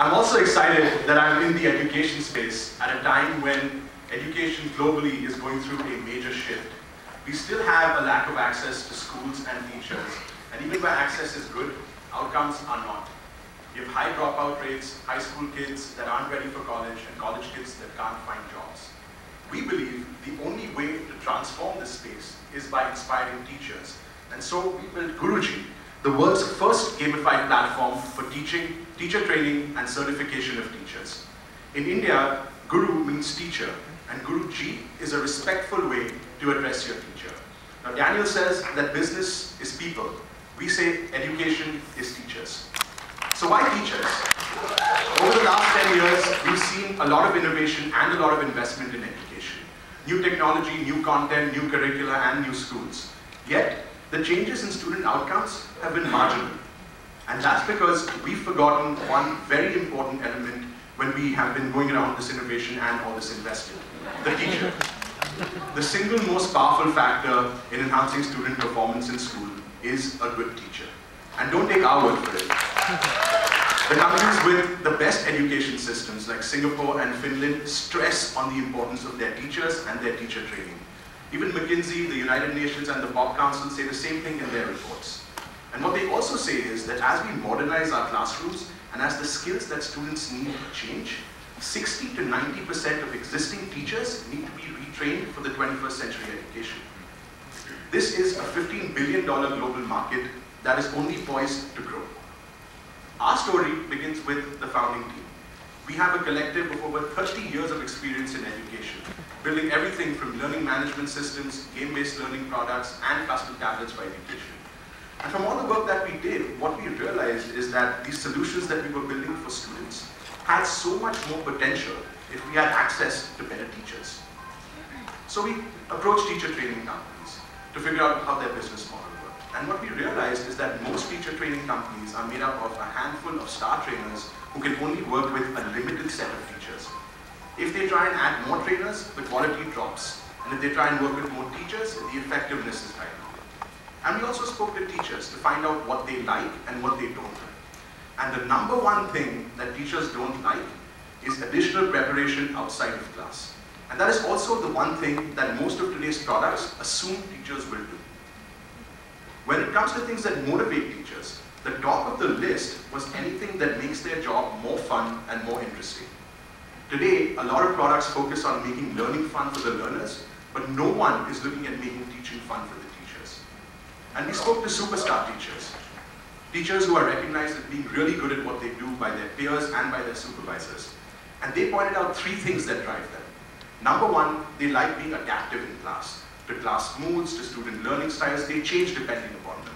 I'm also excited that I'm in the education space at a time when education globally is going through a major shift. We still have a lack of access to schools and teachers, and even where access is good, outcomes are not. We have high dropout rates, high school kids that aren't ready for college, and college kids that can't find jobs. We believe the only way to transform this space is by inspiring teachers. And so we built Guruji, the world's first gamified platform for teaching, teacher training, and certification of teachers. In India, Guru means teacher, and Guruji is a respectful way to address your teacher. Now, Daniel says that business is people. We say education is teachers. So why teachers? Over the last 10 years, we've seen a lot of innovation and a lot of investment in education. New technology, new content, new curricula, and new schools. Yet, the changes in student outcomes have been marginal. And that's because we've forgotten one very important element when we have been going around this innovation and all this investment. The teacher. The single most powerful factor in enhancing student performance in school is a good teacher. And don't take our word for it. The countries with the best education systems like Singapore and Finland stress on the importance of their teachers and their teacher training. Even McKinsey, the United Nations, and the POP Council say the same thing in their reports. And what they also say is that as we modernize our classrooms and as the skills that students need change, 60 to 90% of existing teachers need to be retrained for the 21st century education. This is a $15 billion global market that is only poised to grow. Our story begins with the founding team. We have a collective of over 30 years of experience in education, building everything from learning management systems, game-based learning products, and custom tablets for education. And from all the work that we did, what we realized is that these solutions that we were building for students had so much more potential if we had access to better teachers. So we approached teacher training companies to figure out how their business model worked. And what we realized is that most teacher training companies are made up of a handful of star trainers who can only work with a limited set of teachers. If they try and add more trainers, the quality drops. And if they try and work with more teachers, the effectiveness is higher. And we also spoke to teachers to find out what they like and what they don't like. And the number one thing that teachers don't like is additional preparation outside of class. And that is also the one thing that most of today's products assume teachers will do. When it comes to things that motivate teachers, the top of the list was anything that makes their job more fun and more interesting. Today, a lot of products focus on making learning fun for the learners, but no one is looking at making teaching fun for the teachers. And we spoke to superstar teachers. Teachers who are recognized as being really good at what they do by their peers and by their supervisors. And they pointed out three things that drive them. Number one, they like being adaptive in class. To class moods, to student learning styles, they change depending upon them.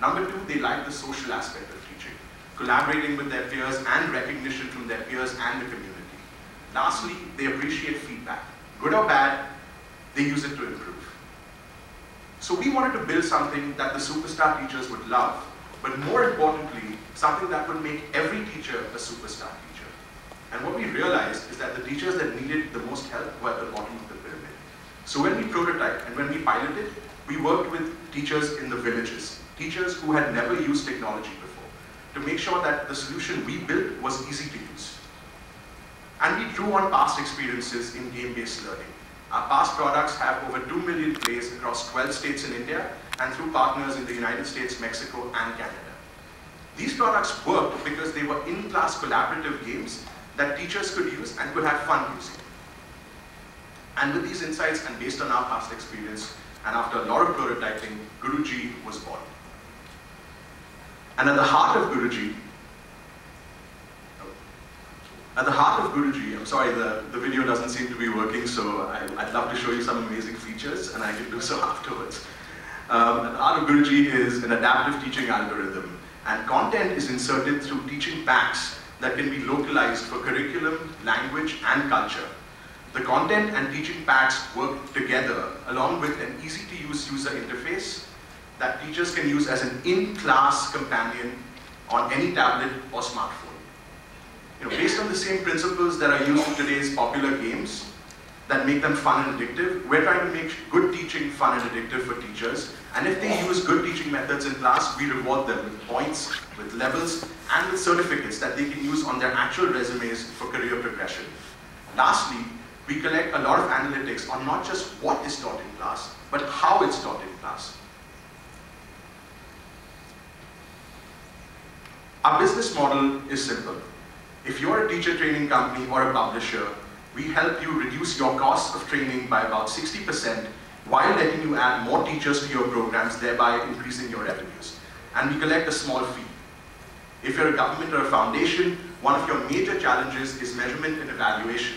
Number two, they like the social aspect of teaching, collaborating with their peers and recognition from their peers and the community. Lastly, they appreciate feedback. Good or bad, they use it to improve. So we wanted to build something that the superstar teachers would love, but more importantly, something that would make every teacher a superstar teacher. And what we realized is that the teachers that needed the most help were at the bottom of the pyramid. So when we prototyped and when we piloted, we worked with teachers in the villages, teachers who had never used technology before, to make sure that the solution we built was easy to use. And we drew on past experiences in game-based learning. Our past products have over 2 million plays across 12 states in India and through partners in the United States, Mexico, and Canada. These products worked because they were in-class collaborative games that teachers could use and could have fun using. And with these insights and based on our past experience, and after a lot of prototyping, Guruji was born. And at the heart of Guruji, I'm sorry, the video doesn't seem to be working, so I'd love to show you some amazing features, and I can do so afterwards. At the heart of Guruji is an adaptive teaching algorithm, and content is inserted through teaching packs that can be localized for curriculum, language, and culture. The content and teaching packs work together along with an easy-to-use user interface that teachers can use as an in-class companion on any tablet or smartphone. Based on the same principles that are used in today's popular games, that make them fun and addictive. We're trying to make good teaching fun and addictive for teachers. And if they use good teaching methods in class, we reward them with points, with levels, and with certificates that they can use on their actual resumes for career progression. Lastly, we collect a lot of analytics on not just what is taught in class, but how it's taught in class. Our business model is simple. If you're a teacher training company or a publisher, we help you reduce your cost of training by about 60% while letting you add more teachers to your programs, thereby increasing your revenues. And we collect a small fee. If you're a government or a foundation, one of your major challenges is measurement and evaluation.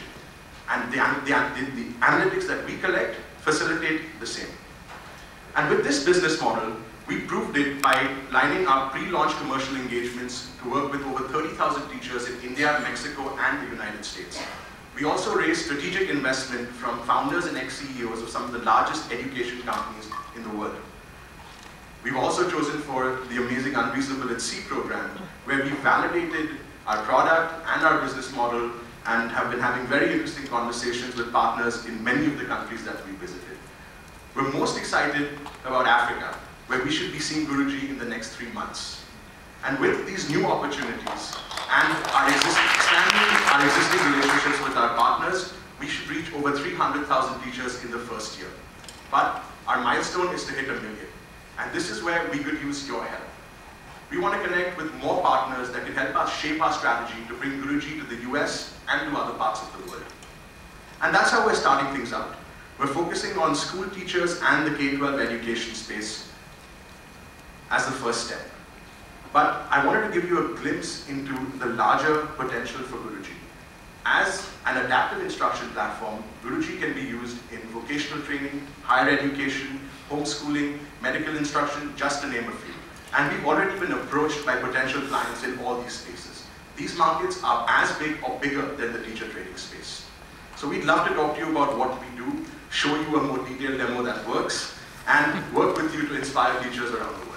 And the analytics that we collect facilitate the same. And with this business model, we proved it by lining up pre-launch commercial engagements to work with over 30,000 teachers in India, Mexico, and the United States. We also raised strategic investment from founders and ex-CEOs of some of the largest education companies in the world. We've also chosen for the amazing Unreasonable at Sea program, where we validated our product and our business model and have been having very interesting conversations with partners in many of the countries that we visited. We're most excited about Africa, where we should be seeing Guruji in the next 3 months. And with these new opportunities and expanding our existing relationships with our partners, we should reach over 300,000 teachers in the first year. But our milestone is to hit 1 million. And this is where we could use your help. We want to connect with more partners that can help us shape our strategy to bring Guruji to the US and to other parts of the world. And that's how we're starting things out. We're focusing on school teachers and the K-12 education space as the first step. But I wanted to give you a glimpse into the larger potential for Guruji. As an adaptive instruction platform, Guruji can be used in vocational training, higher education, homeschooling, medical instruction, just to name a few. And we've already been approached by potential clients in all these spaces. These markets are as big or bigger than the teacher training space. So we'd love to talk to you about what we do, show you a more detailed demo that works, and work with you to inspire teachers around the world.